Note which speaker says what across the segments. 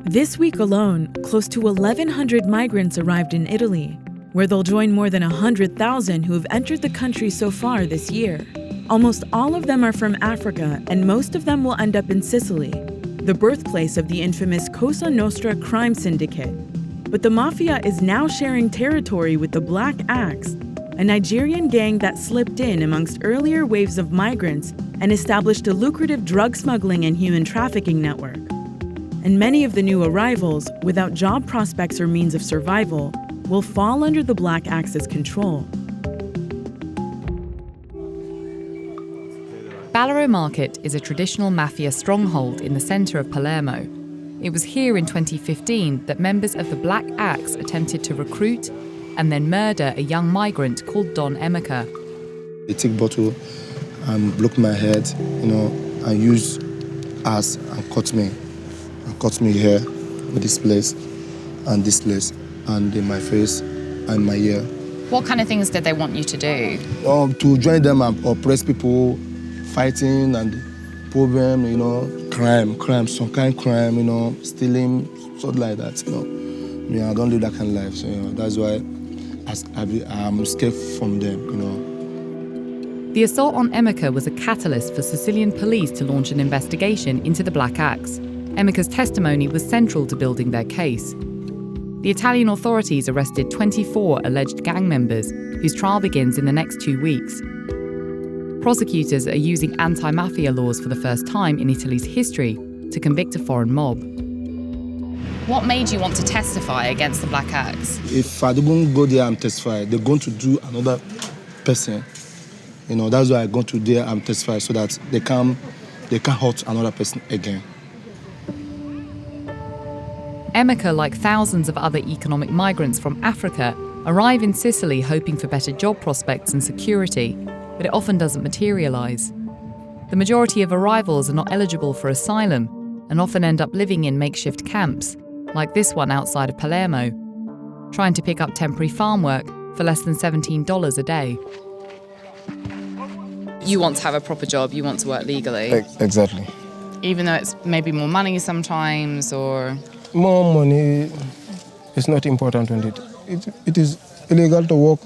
Speaker 1: This week alone, close to 1,100 migrants arrived in Italy, where they'll join more than 100,000 who have entered the country so far this year. Almost all of them are from Africa, and most of them will end up in Sicily, the birthplace of the infamous Cosa Nostra crime syndicate. But the Mafia is now sharing territory with the Black Axe, a Nigerian gang that slipped in amongst earlier waves of migrants and established a lucrative drug smuggling and human trafficking network. And many of the new arrivals, without job prospects or means of survival, will fall under the Black Axe's control.
Speaker 2: Ballarò Market is a traditional Mafia stronghold in the centre of Palermo. It was here in 2015 that members of the Black Axe attempted to recruit and then murder a young migrant called Don Emeka.
Speaker 3: They take bottle and block my head, and use axe and cut me. And cut me here, with this place, and in my face and my ear.
Speaker 2: What kind of things did they want you to do?
Speaker 3: To join them and oppress people, fighting and problem, crime, some kind of crime, stealing, something like that, I don't live that kind of life, so that's why I'm scared from them,
Speaker 2: The assault on Emeka was a catalyst for Sicilian police to launch an investigation into the Black Axe. Emeka's testimony was central to building their case. The Italian authorities arrested 24 alleged gang members, whose trial begins in the next 2 weeks. Prosecutors are using anti-mafia laws for the first time in Italy's history to convict a foreign mob. What made you want to testify against the Black Axe?
Speaker 3: If I don't go there and testify, they're going to do another person. That's why I go to there and testify so that they can't hurt another person again.
Speaker 2: Emeka, like thousands of other economic migrants from Africa, arrive in Sicily hoping for better job prospects and security, but it often doesn't materialise. The majority of arrivals are not eligible for asylum and often end up living in makeshift camps, like this one outside of Palermo, trying to pick up temporary farm work for less than $17 a day. You want to have a proper job, you want to work legally.
Speaker 3: Exactly.
Speaker 2: Even though it's maybe more money sometimes, or...
Speaker 4: More money is not important when it is illegal to work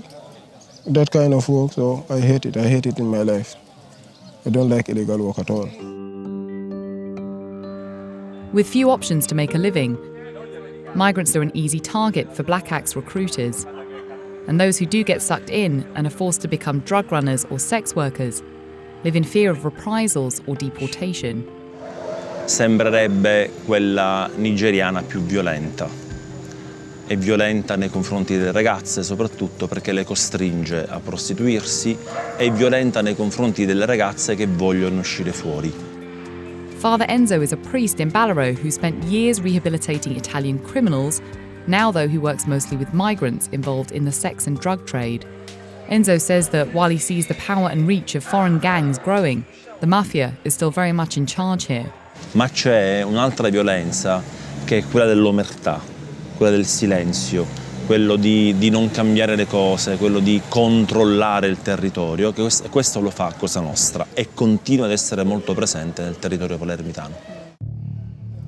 Speaker 4: that kind of work, so I hate it. I hate it in my life. I don't like illegal work at all.
Speaker 2: With few options to make a living, migrants are an easy target for Black Axe recruiters. And those who do get sucked in and are forced to become drug runners or sex workers live in fear of reprisals or deportation.
Speaker 5: Sembrerebbe quella nigeriana più violenta. È violenta nei confronti delle ragazze soprattutto perché le costringe a prostituirsi, è violenta nei confronti delle ragazze che vogliono uscire fuori.
Speaker 2: Father Enzo is a priest in Ballarò who spent years rehabilitating Italian criminals, now though he works mostly with migrants involved in the sex and drug trade. Enzo says that while he sees the power and reach of foreign gangs growing, the Mafia is still very much in charge here.
Speaker 5: Ma c'è un'altra violenza che è quella dell'omertà, quella del silenzio, quello di non cambiare le cose, quello di controllare il territorio, che questo lo fa Cosa Nostra e continua ad essere molto presente nel territorio palermitano.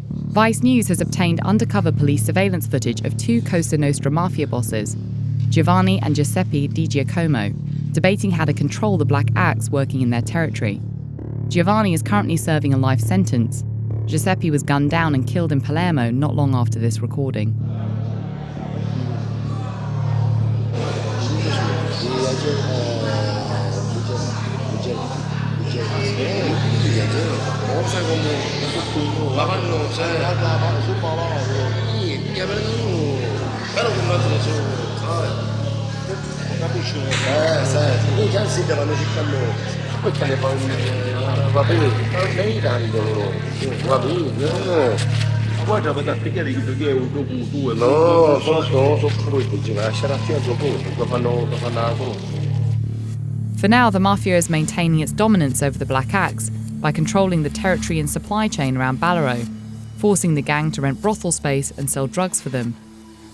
Speaker 2: Vice News has obtained undercover police surveillance footage of two Cosa Nostra mafia bosses, Giovanni and Giuseppe Di Giacomo, debating how to control the Black Axe working in their territory. Giovanni is currently serving a life sentence. Giuseppe was gunned down and killed in Palermo not long after this recording. For now, the Mafia is maintaining its dominance over the Black Axe by controlling the territory and supply chain around Ballarò, forcing the gang to rent brothel space and sell drugs for them.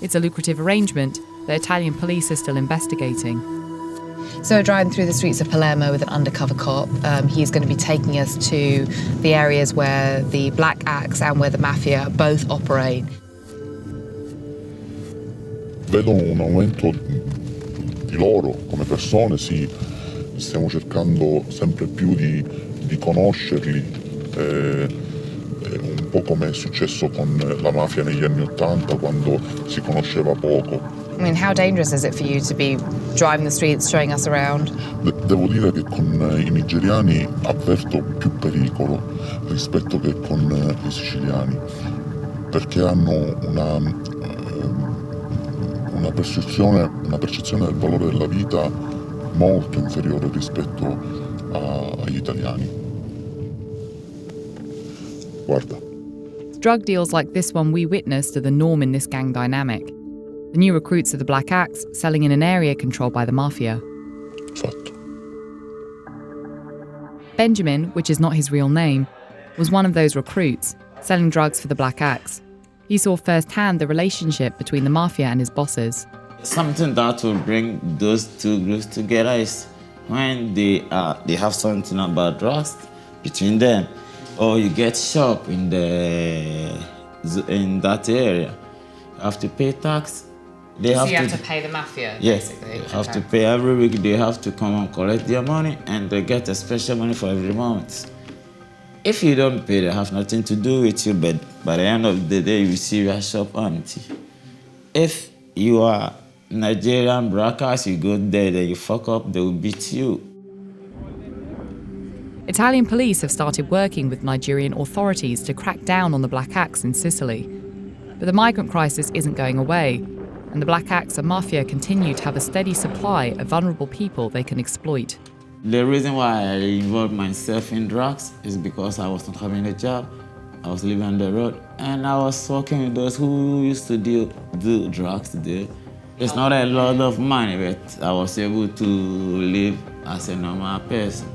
Speaker 2: It's a lucrative arrangement that Italian police are still investigating. So we're driving through the streets of Palermo with an undercover cop. He's going to be taking us to the areas where the Black Axe and where the Mafia both operate.
Speaker 6: Vedo un aumento di loro come persone, sì, stiamo cercando sempre più di conoscerli, un po' come è successo con la mafia negli anni '80 quando si conosceva poco.
Speaker 2: I mean, how dangerous is it for you to be driving the streets, showing us around?
Speaker 6: Devo dire che con i nigeriani avverto più pericolo rispetto che con i siciliani, perché hanno una percezione del valore della vita molto inferiore rispetto agli italiani. Guarda.
Speaker 2: Drug deals like this one we witnessed are the norm in this gang dynamic. The new recruits of the Black Axe selling in an area controlled by the Mafia.
Speaker 6: Fatto.
Speaker 2: Benjamin, which is not his real name, was one of those recruits, selling drugs for the Black Axe. He saw firsthand the relationship between the Mafia and his bosses.
Speaker 7: Something that will bring those two groups together is when they have something about drugs between them, or you get shop in that area. You have to pay tax. You have to pay the Mafia, yes, basically. They have to pay every week. They have to come and collect their money, and they get a special money for every month. If you don't pay, they have nothing to do with you, but by the end of the day, you see your shop empty. If you are Nigerian brackers, you go there, then you fuck up, they will beat you.
Speaker 2: Italian police have started working with Nigerian authorities to crack down on the Black Axe in Sicily. But the migrant crisis isn't going away, and the Black Axe and Mafia continue to have a steady supply of vulnerable people they can exploit.
Speaker 7: The reason why I involved myself in drugs is because I was not having a job. I was living on the road, and I was working with those who used to do drugs there. It's not a lot of money, but I was able to live as a normal person.